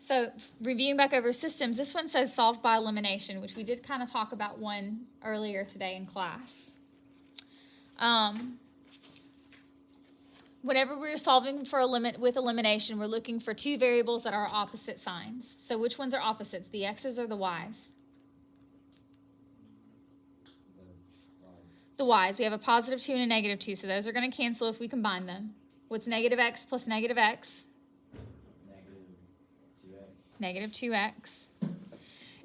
So reviewing back over systems, this one says solved by elimination, which we did kind of talk about one earlier today in class. Whenever we're solving for with elimination, we're looking for two variables that are opposite signs. So which ones are opposites, the x's or the y's? The y's. We have a positive 2 and a negative 2, so those are going to cancel if we combine them. What's negative x plus negative x? Negative 2x.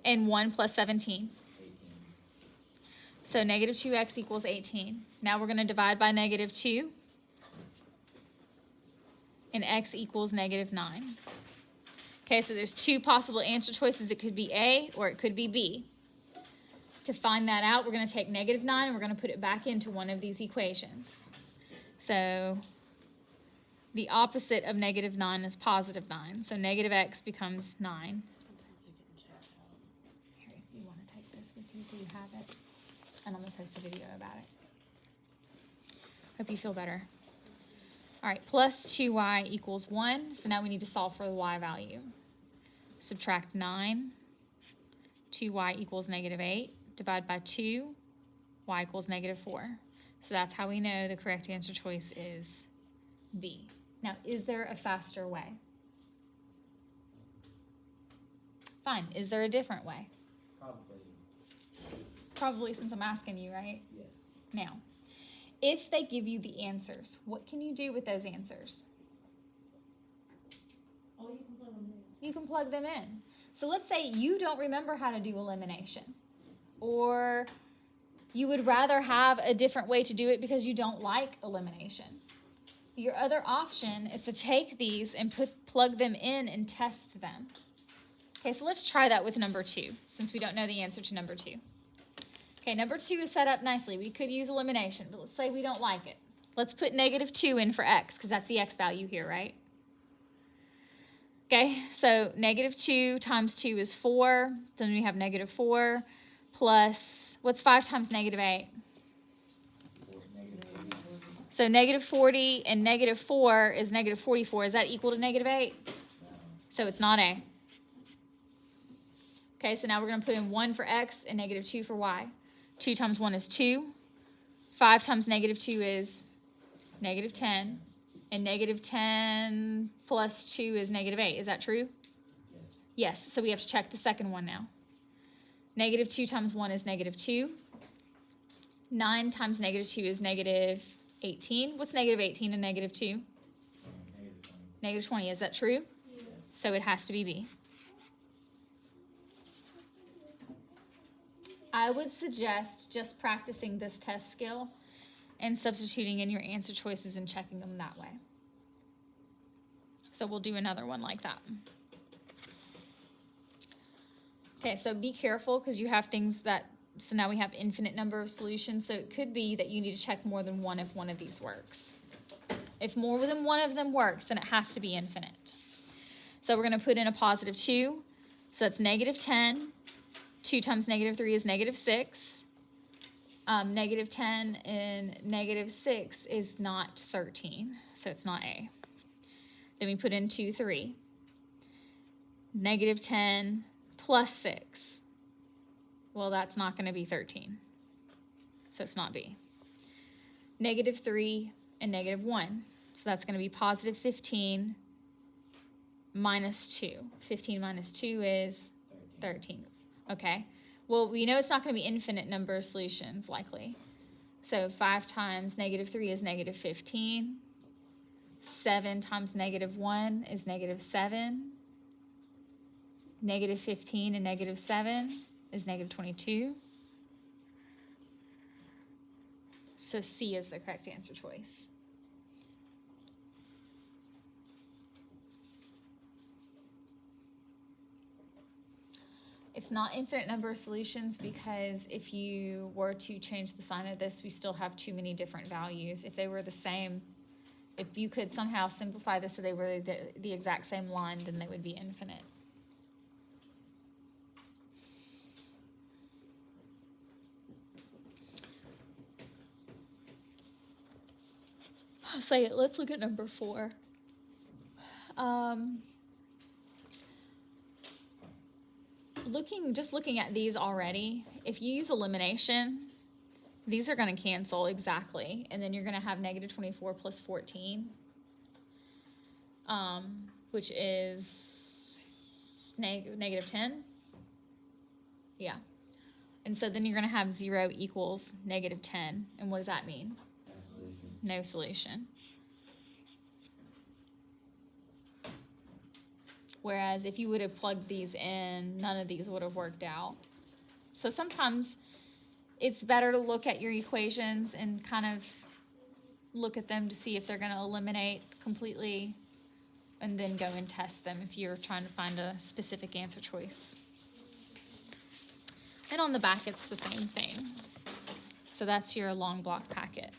And 1 plus 17. 18. So negative 2x equals 18. Now we're going to divide by negative 2. And x equals negative 9. Okay, so there's two possible answer choices. It could be A or it could be B. To find that out, we're going to take negative 9 and we're going to put it back into one of these equations. So the opposite of negative 9 is positive 9. So negative x becomes 9. Here, you want to take this with you so you have it. And I'm going to post a video about it. Hope you feel better. All right, plus 2y equals 1. So now we need to solve for the y value. Subtract 9. 2y equals negative 8. Divide by 2. Y equals negative 4. So that's how we know the correct answer choice is B. Now, is there a faster way? Fine. Is there a different way? Probably. Probably, since I'm asking you, right? Yes. Now, if they give you the answers, what can you do with those answers? Oh, you can plug them in. You can plug them in. So let's say you don't remember how to do elimination, or you would rather have a different way to do it because you don't like elimination. Your other option is to take these and plug them in and test them. Okay, so let's try that with number 2, since we don't know the answer to number 2. Okay, number 2 is set up nicely. We could use elimination, but let's say we don't like it. Let's put negative 2 in for x, because that's the x value here, right? Okay, so negative 2 times 2 is 4. Then we have negative 4 plus, what's 5 times negative 8? So negative 40 and negative 4 is negative 44. Is that equal to negative 8? No. So it's not A. Okay, so now we're going to put in 1 for x and negative 2 for y. 2 times 1 is 2. 5 times negative 2 is negative 10. And negative 10 plus 2 is negative 8. Is that true? Yes. Yes, so we have to check the second one now. Negative 2 times 1 is negative 2. 9 times negative 2 is negative 18. What's negative 18 and negative 2? Negative 20. Negative 20. Is that true? Yes. So it has to be B. I would suggest just practicing this test skill and substituting in your answer choices and checking them that way. So we'll do another one like that. Okay, so be careful because you have things that, so now we have infinite number of solutions. So it could be that you need to check more than one if one of these works. If more than one of them works, then it has to be infinite. So we're going to put in a positive 2. So that's negative 10. 2 times negative 3 is negative 6. Negative 10 and negative 6 is not 13, so it's not A. Then we put in 2, 3. Negative 10 plus 6. Well, that's not going to be 13, so it's not B. Negative 3 and negative 1, so that's going to be positive 15 minus 2. 15 minus 2 is 13. Okay, well, we know it's not going to be infinite number of solutions, likely. So 5 times negative 3 is negative 15. 7 times negative 1 is negative 7. Negative 15 and negative 7 is negative 22. So C is the correct answer choice. It's not infinite number of solutions because if you were to change the sign of this, we still have too many different values. If they were the same, if you could somehow simplify this so they were the exact same line, then they would be infinite. I'll say it. Let's look at number 4. just looking at these already, if you use elimination, these are going to cancel exactly, and then you're going to have negative 24 plus 14, which is negative 10. Yeah. And so then you're going to have 0 equals negative 10. And what does that mean? No solution. Whereas if you would have plugged these in, none of these would have worked out. So sometimes it's better to look at your equations and kind of look at them to see if they're going to eliminate completely, and then go and test them if you're trying to find a specific answer choice. And on the back, it's the same thing. So that's your long block packet.